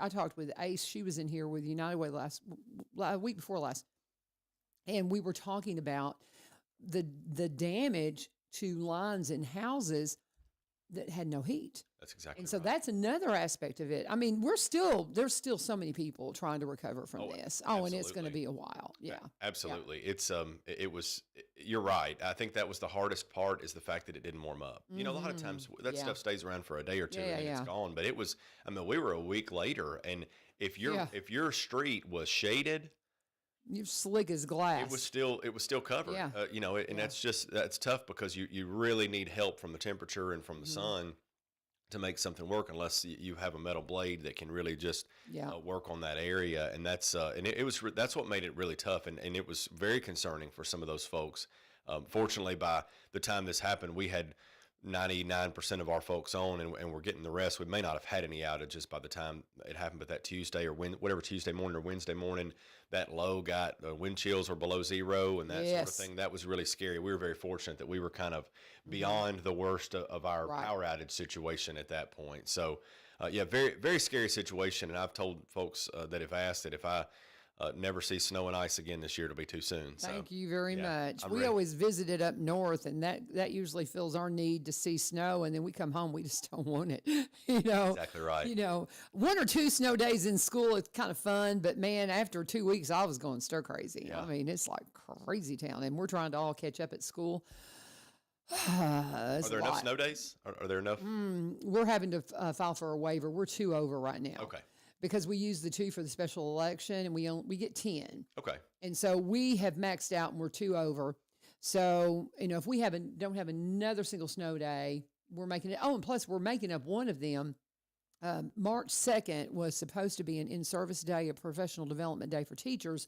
I talked with Ace. She was in here with United Way week before last, and we were talking about the damage to lines in houses that had no heat. That's exactly And so right. that's another aspect of it. I mean, there's still so many people trying to recover from this. Oh, and it's going to be a while. Yeah. Absolutely. Yeah. You're right. I think that was the hardest part, is the fact that it didn't warm up. You know, a lot of times that stuff stays around for a day or two and then it's gone. But we were a week later, and if your street was shaded, you're slick as glass. It was still covered. Yeah. That's tough, because you really need help from the temperature and from the sun to make something work, unless you have a metal blade that can really just work on that area. And that's what made it really tough. And it was very concerning for some of those folks. Fortunately, by the time this happened, we had 99% of our folks on, and we're getting the rest. We may not have had any outages by the time it happened, but that Tuesday or whatever Tuesday morning or Wednesday morning, that low got wind chills were below zero and that sort of thing. That was really scary. We were very fortunate that we were kind of beyond the worst of our power outage situation at that point. So, very, very scary situation. And I've told folks that have asked that if I never see snow and ice again this year, it'll be too soon. Thank you very much. We always visited up north, and that usually fills our need to see snow, and then we come home, we just don't want it. Exactly right. 1 or 2 snow days in school, it's kind of fun, but man, after 2 weeks, I was going stir crazy. Yeah. I mean, it's like crazy town, and we're trying to all catch up at school. Are there enough snow days? Are there enough? We're having to file for a waiver. We're 2 over right now. Okay. Because we use the 2 for the special election, and we get 10. Okay. And so we have maxed out, and we're 2 over. So if we don't have another single snow day, we're making it. Oh, and plus we're making up one of them. March 2nd was supposed to be an in-service day, a professional development day for teachers.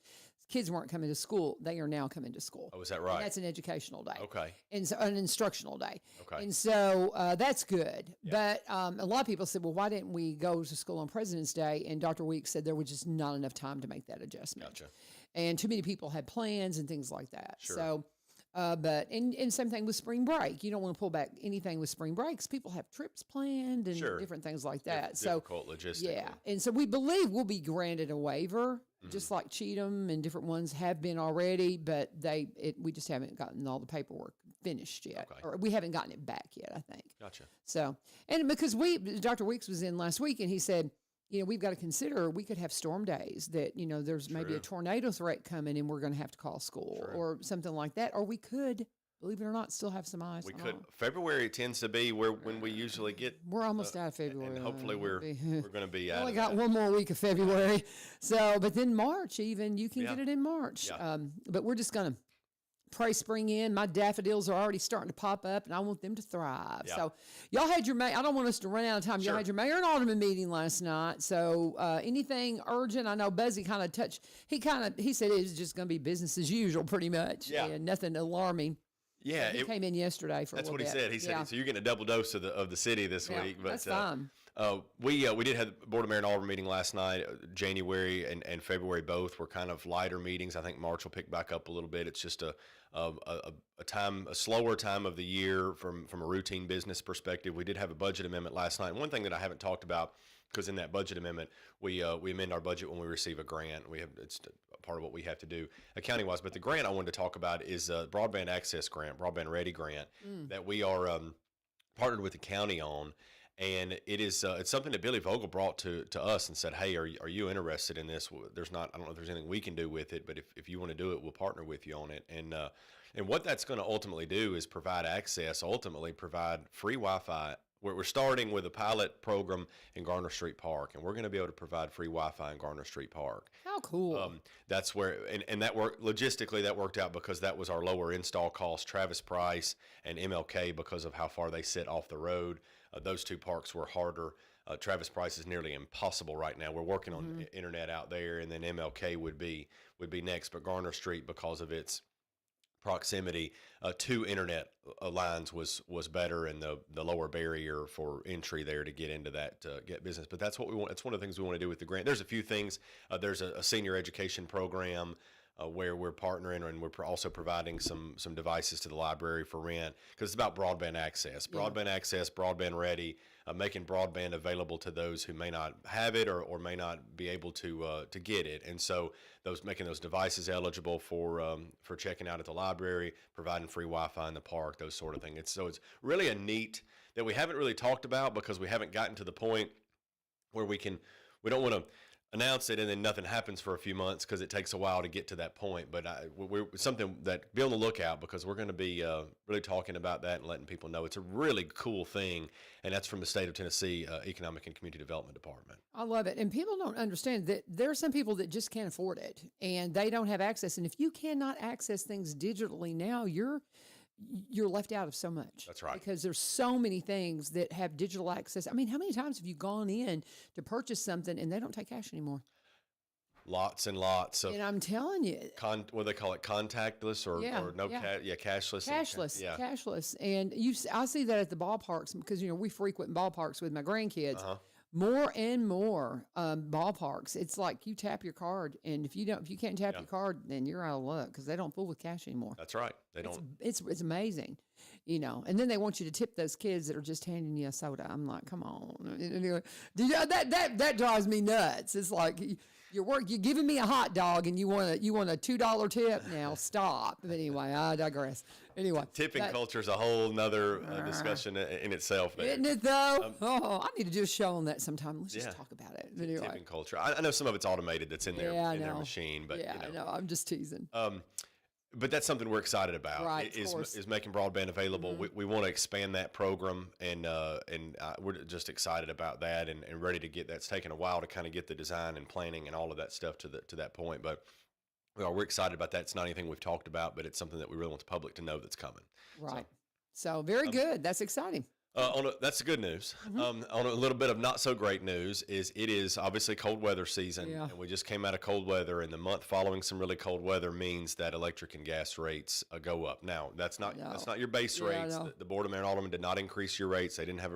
Kids weren't coming to school. They are now coming to school. Oh, is that right? And that's an educational day. Okay. And so an instructional day. Okay. And so that's good. Yeah. But a lot of people said, well, why didn't we go to school on President's Day? And Dr. Weeks said there was just not enough time to make that adjustment. Gotcha. And too many people had plans and things like that. Sure. So, and same thing with spring break. You don't want to pull back anything with spring breaks. People have trips planned and different things like that. Difficult logistically. Yeah. And so we believe we'll be granted a waiver, just like Cheatham and different ones have been already, but we just haven't gotten all the paperwork finished yet. Okay. Or we haven't gotten it back yet, I think. Gotcha. So, and because Dr. Weeks was in last week, and he said, we've got to consider we could have storm days that, there's maybe a tornado threat coming and we're going to have to call school or something like that. Or we could, believe it or not, still have some ice. We could. February tends to be when we usually get. We're almost out of February. And hopefully we're going to be out only of got that. one more week of February. So, but then March even, you can get it in March. Yeah. But we're just going to pray spring in. My daffodils are already starting to pop up, and I want them to thrive. Yeah. So y'all had your I don't want us to run out of time. Y'all had your mayor and alderman meeting last night. So anything urgent? I know Buzzy kind of touched. He said it was just going to be business as usual, pretty much. Yeah. And nothing alarming. Yeah, he came in yesterday for a little bit. That's what he said. He said, so you're getting a double dose of the city this week. But that's fine. We did have the Board of Mayor and Alderman meeting last night. January and February both were kind of lighter meetings. I think March will pick back up a little bit. It's just a slower time of the year from a routine business perspective. We did have a budget amendment last night. And one thing that I haven't talked about, because in that budget amendment, we amend our budget when we receive a grant. It's part of what we have to do accounting wise. But the grant I wanted to talk about is a broadband access grant, broadband ready grant that we are partnered with the county on. And it's something that Billy Vogel brought to us and said, hey, are you interested in this? I don't know if there's anything we can do with it, but if you want to do it, we'll partner with you on it. And what that's going to ultimately do is provide access, ultimately provide free Wi-Fi. We're starting with a pilot program in Garner Street Park, and we're going to be able to provide free Wi-Fi in Garner Street Park. How cool. That's where, and that logistically, that worked out because that was our lower install cost. Travis Price and MLK, because of how far they sit off the road, those two parks were harder. Travis Price is nearly impossible right now. We're working on internet out there, and then MLK would be next, but Garner Street, because of its proximity to internet lines was better, and the lower barrier for entry there to get into that get business. But that's what we want. It's one of the things we want to do with the grant. There's a few things. There's a senior education program where we're partnering and we're also providing some devices to the library for rent, because it's about broadband access, broadband ready, making broadband available to those who may not have it or may not be able to get it. And so making those devices eligible for checking out at the library, providing free Wi-Fi in the park, those sort of things. It's really a neat that we haven't really talked about because we haven't gotten to the point where we don't want to announce it and then nothing happens for a few months because it takes a while to get to that point. But we're something that be on the lookout, because we're going to be really talking about that and letting people know it's a really cool thing. And that's from the state of Tennessee Economic and Community Development Department. I love it. And people don't understand that there are some people that just can't afford it and they don't have access. And if you cannot access things digitally now, you're left out of so much. That's right. Because there's so many things that have digital access. I mean, how many times have you gone in to purchase something and they don't take cash anymore? Lots and lots of. And I'm telling you, what do they call it? Contactless or no cashless. Cashless. And I see that at the ballparks because we frequent ballparks with my grandkids. More and more ballparks. It's like you tap your card, and if you can't tap your card, then you're out of luck because they don't fool with cash anymore. That's right. They don't. It's amazing, And then they want you to tip those kids that are just handing you a soda. I'm like, come on, that drives me nuts. It's like you're giving me a hot dog, and you want a $2 tip. Now stop. But anyway, I digress. Anyway, tipping culture is a whole nother discussion in itself. There. Isn't it though? I need to do a show on that sometime. Let's just talk about it. Anyway. Tipping culture. I know some of it's automated that's in their machine, but no, I'm just teasing. But that's something we're excited about. Right, is making broadband available. We want to expand that program, and we're just excited about that and ready to get that. It's taken a while to kind of get the design and planning and all of that stuff to that point, but. Well, we're excited about that. It's not anything we've talked about, but it's something that we really want the public to know that's coming. Right. So very good. That's exciting. That's the good news. On a little bit of not so great news it is obviously cold weather season, and we just came out of cold weather, and the month following some really cold weather means that electric and gas rates go up. Now that's not your base rates. The Board of Mayor and Aldermen did not increase your rates. They didn't have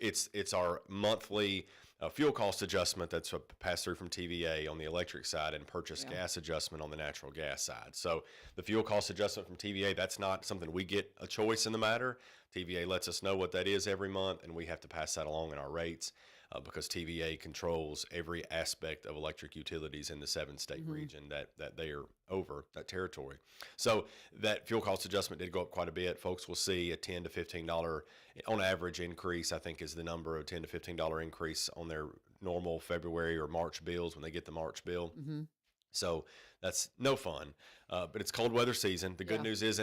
it's our monthly fuel cost adjustment that's a pass-through from TVA on the electric side and purchase gas adjustment on the natural gas side. So the fuel cost adjustment from TVA, that's not something we get a choice in the matter. TVA lets us know what that is every month, and we have to pass that along in our rates because TVA controls every aspect of electric utilities in the 7-state region that they are over, that territory. So that fuel cost adjustment did go up quite a bit. Folks will see a $10 to $15 on average increase, I think is the number, of $10 to $15 increase on their normal February or March bills when they get the March bill. So that's no fun, but it's cold weather season. The good news is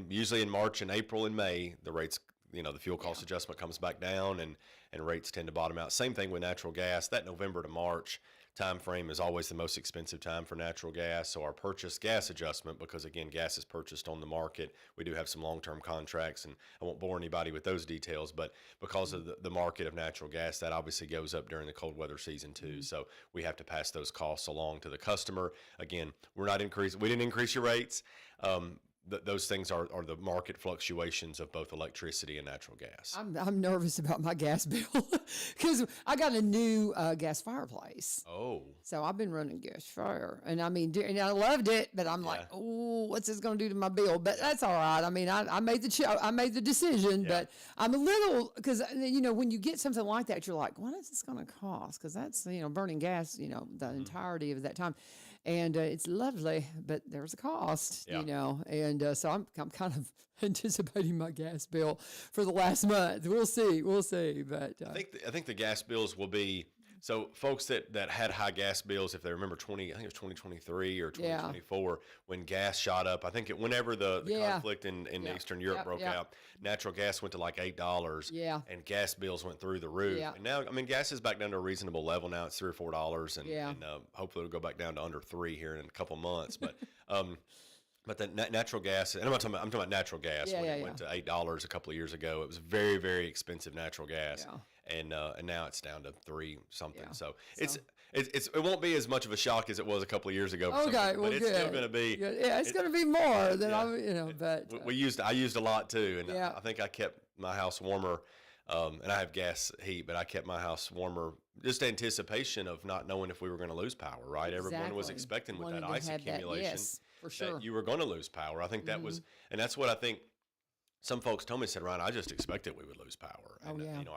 usually in March and April and May, the rates, the fuel cost adjustment comes back down and rates tend to bottom out. Same thing with natural gas. That November to March time frame is always the most expensive time for natural gas. So our purchase gas adjustment, because again, gas is purchased on the market. We do have some long-term contracts, and I won't bore anybody with those details, but because of the market of natural gas, that obviously goes up during the cold weather season too. So we have to pass those costs along to the customer. Again, we didn't increase your rates. Those things are the market fluctuations of both electricity and natural gas. I'm nervous about my gas bill because I got a new gas fireplace. Oh. So I've been running gas fire, and I mean, and I loved it, but I'm like, oh, what's this going to do to my bill? But that's all right. I mean, I made the decision, but I'm a little, because when you get something like that, you're like, what is this going to cost? Because that's burning gas, the entirety of that time. And it's lovely, but there's a cost, and so I'm kind of anticipating my gas bill for the last month. We'll see, but I think the gas bills will be, so folks that had high gas bills, if they remember I think it was 2023 or 2024 when gas shot up. I think whenever the conflict in Eastern Europe broke out, natural gas went to like $8, and gas bills went through the roof. And now, I mean, gas is back down to a reasonable level now. It's $3 or $4, and hopefully it'll go back down to under $3 here in a couple months. But but the natural gas, and I'm talking about natural gas when it went to $8 a couple of years ago. It was very, very expensive natural gas. And now it's down to $3 something. So it won't be as much of a shock as it was a couple of years ago. Okay, but it's still going to be. Yeah, it's going to be more than but I used a lot too, and I think I kept my house warmer And I have gas heat, but I kept my house warmer. Just anticipation of not knowing if we were going to lose power, right? Exactly. Everyone was expecting with Wanted that to ice have accumulation yes, for sure. that you were going to lose power. I think that was, and that's what I think some folks told me, said, Ryan, I just expected we would lose power. And, yeah. you know,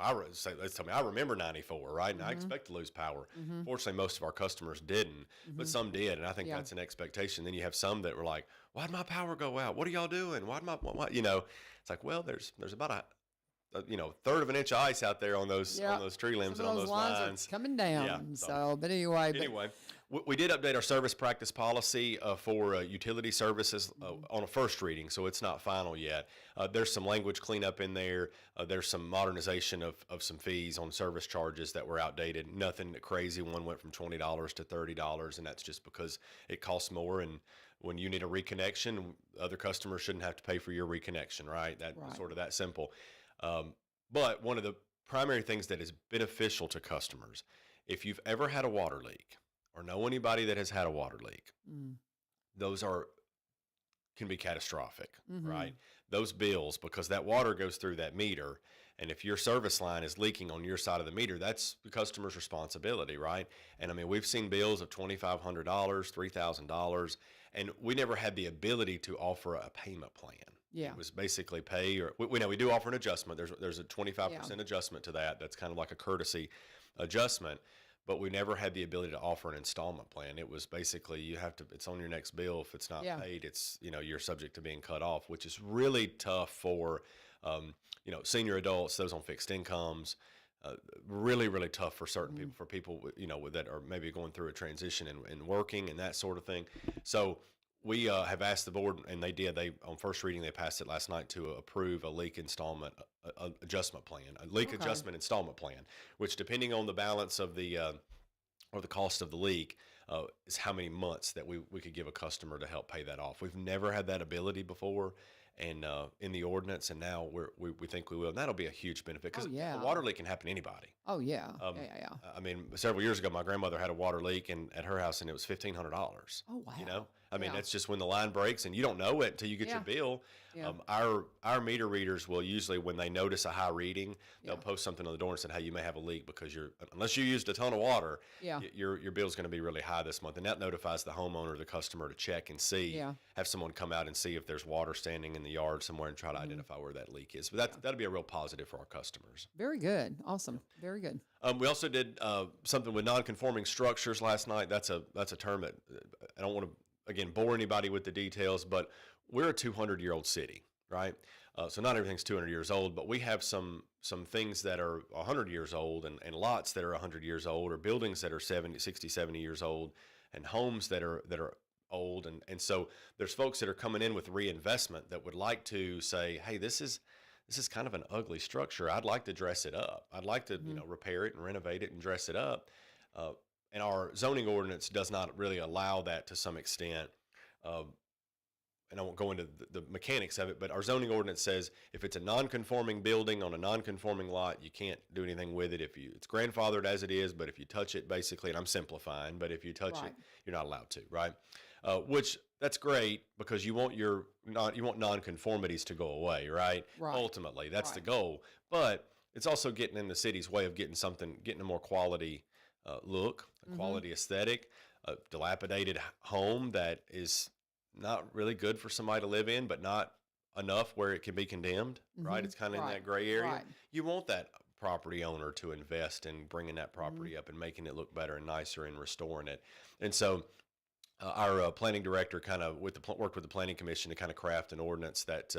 let's tell me, I remember 94, right? And I expect to lose power. Fortunately, most of our customers didn't, but some did. And I think that's an expectation. Then you have some that were like, why'd my power go out? What are y'all doing? Why'd my, you know, it's like, well, there's about a third of an inch of ice out there on those tree limbs and on those lines are coming down. Yeah, so, but anyway. We did update our service practice policy for utility services on a first reading, so it's not final yet. There's some language cleanup in there. There's some modernization of some fees on service charges that were outdated. Nothing crazy. One went from $20 to $30, and that's just because it costs more. And when you need a reconnection, other customers shouldn't have to pay for your reconnection, right? That's sort of that simple. But one of the primary things that is beneficial to customers, if you've ever had a water leak or know anybody that has had a water leak, those can be catastrophic, right? Those bills, because that water goes through that meter, and if your service line is leaking on your side of the meter, that's the customer's responsibility, right? And I mean, we've seen bills of $2,500, $3,000, and we never had the ability to offer a payment plan. Yeah. It was basically pay, or we know we do offer an adjustment. There's a 25% adjustment to that. That's kind of like a courtesy adjustment, but we never had the ability to offer an installment plan. It was basically it's on your next bill. If it's not paid, it's, you're subject to being cut off, which is really tough for, senior adults, those on fixed incomes. Really, really tough for certain people, for people, that are maybe going through a transition and working and that sort of thing. So we have asked the board, and they on first reading, they passed it last night to approve a leak installment adjustment plan, a leak adjustment installment plan, which, depending on the balance of the or the cost of the leak, is how many months that we could give a customer to help pay that off. We've never had that ability before, and in the ordinance, and now we think we will, and that'll be a huge benefit, because a water leak can happen to anybody. Oh yeah. I mean, several years ago, my grandmother had a water leak at her house, and it was $1,500. Oh wow. I mean, that's just when the line breaks, and you don't know it until you get your bill. Yeah. Our meter readers will usually, when they notice a high reading, they'll post something on the door and say, "Hey, you may have a leak because unless you used a ton of water, your bill's going to be really high this month." And that notifies the homeowner, the customer, to check and see, have someone come out and see if there's water standing in the yard somewhere and try to identify where that leak is. But that'll be a real positive for our customers. Very good. Awesome. Very good. We also did something with non-conforming structures last night. That's a term that I don't want to, again, bore anybody with the details, but we're a 200-year-old city, right? So not everything's 200 years old, but we have some things that are 100 years old, and lots that are 100 years old, or buildings that are 60, 70 years old, and homes that are old. And so there's folks that are coming in with reinvestment that would like to say, hey, this is kind of an ugly structure. I'd like to dress it up. I'd like to, repair it and renovate it and dress it up. And our zoning ordinance does not really allow that to some extent. And I won't go into the mechanics of it, but our zoning ordinance says if it's a non-conforming building on a non-conforming lot, you can't do anything with it. It's grandfathered as it is, but if you touch it, basically, and I'm simplifying, but if you touch it, you're not allowed to, right? Which that's great, because you want non-conformities to go away, right? Ultimately, that's the goal. But it's also getting in the city's way of getting a more quality look, a quality aesthetic. A dilapidated home that is not really good for somebody to live in, but not enough where it can be condemned, right? It's kind of in that gray area. You want that property owner to invest in bringing that property up and making it look better and nicer and restoring it. And so our planning director kind of worked with the planning commission to kind of craft an ordinance that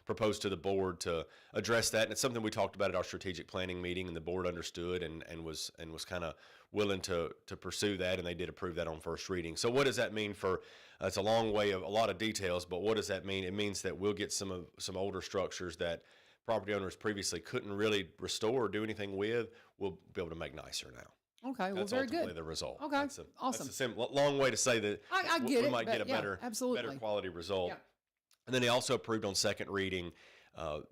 proposed to the board to address that. And it's something we talked about at our strategic planning meeting, and the board understood and was kind of willing to pursue that, and they did approve that on first reading. So what does that mean for? It's a long way of a lot of details, but what does that mean? It means that we'll get some older structures that property owners previously couldn't really restore or do anything with. We'll be able to make nicer now. Okay, well, that's very ultimately good. The result. Okay, awesome. That's a long way to say that I get we it, might get a better quality result. Yeah. And then he also approved on second reading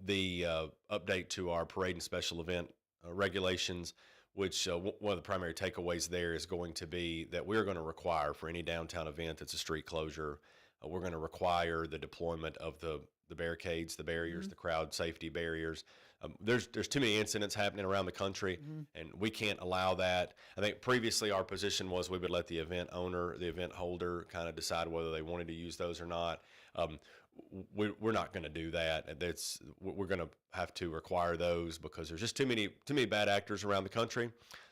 the update to our parade and special event regulations, which one of the primary takeaways there is going to be that we're going to require for any downtown event that's a street closure, we're going to require the deployment of the barricades, the barriers, the crowd safety barriers. There's too many incidents happening around the country, and we can't allow that. I think previously our position was we would let the event owner, the event holder, kind of decide whether they wanted to use those or not. We're not going to do that. We're going to have to require those because there's just too many bad actors around the country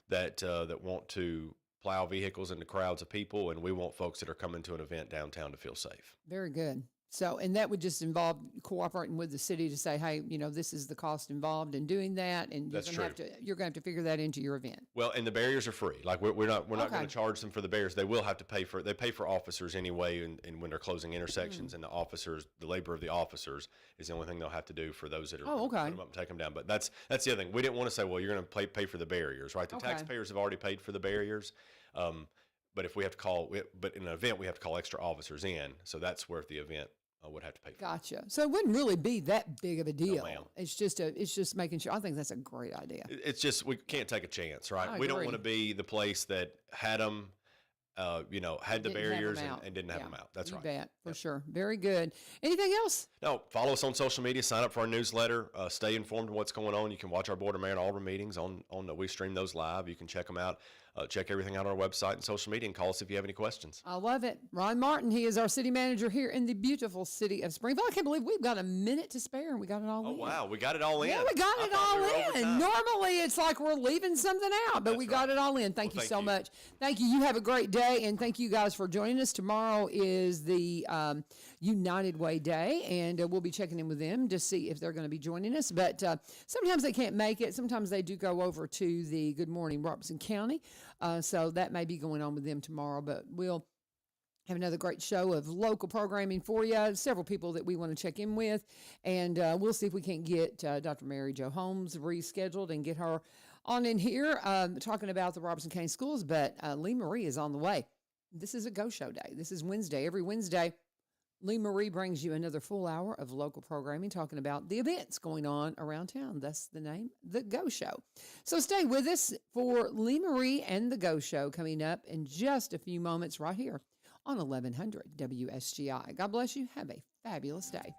that want to plow vehicles into crowds of people, and we want folks that are coming to an event downtown to feel safe. Very good. So, and that would just involve cooperating with the city to say, hey, this is the cost involved in doing that, and you're going to have to figure that into your event. Well, and the barriers are free. Like we're not going to charge them for the barriers. They will have to pay for. They pay for officers anyway, and when they're closing intersections, and the labor of the officers is the only thing they'll have to do for those that are put them up and take them down. But that's the other thing. We didn't want to say, well, you're going to pay for the barriers, right? The taxpayers have already paid for the barriers. But if we have to but in an event, we have to call extra officers in. So that's where the event would have to pay for. Gotcha. So it wouldn't really be that big of a deal. No, ma'am. It's just making sure. I think that's a great idea. It's just we can't take a chance, right? We don't want to be the place that had them, had the barriers and didn't have them out. That's right. You bet, for sure. Very good. Anything else? No, follow us on social media, sign up for our newsletter, stay informed of what's going on. You can watch our board of mayor and all of our meetings we stream those live. You can check them out. Check everything out on our website and social media, and call us if you have any questions. I love it. Ron Martin, he is our city manager here in the beautiful city of Springville. I can't believe we've got a minute to spare and we got it all in. Oh, wow. We got it all in. Yeah, we got it all in. Normally it's like we're leaving something out, but we got it all in. Thank you so much. Thank you. You have a great day, and thank you guys for joining us. Tomorrow is the United Way Day, and we'll be checking in with them to see if they're going to be joining us. But sometimes they can't make it. Sometimes they do go over to the Good Morning Robertson County. So that may be going on with them tomorrow, but we'll have another great show of local programming for you. Several people that we want to check in with, and we'll see if we can't get Dr. Mary Jo Holmes rescheduled and get her on in here talking about the Robertson County Schools. But Lee Marie is on the way. This is a Go Show day. This is Wednesday. Every Wednesday, Lee Marie brings you another full hour of local programming talking about the events going on around town. That's the name, The Go Show. So stay with us for Lee Marie and The Go Show coming up in just a few moments right here on 1100 WSGI. God bless you. Have a fabulous day.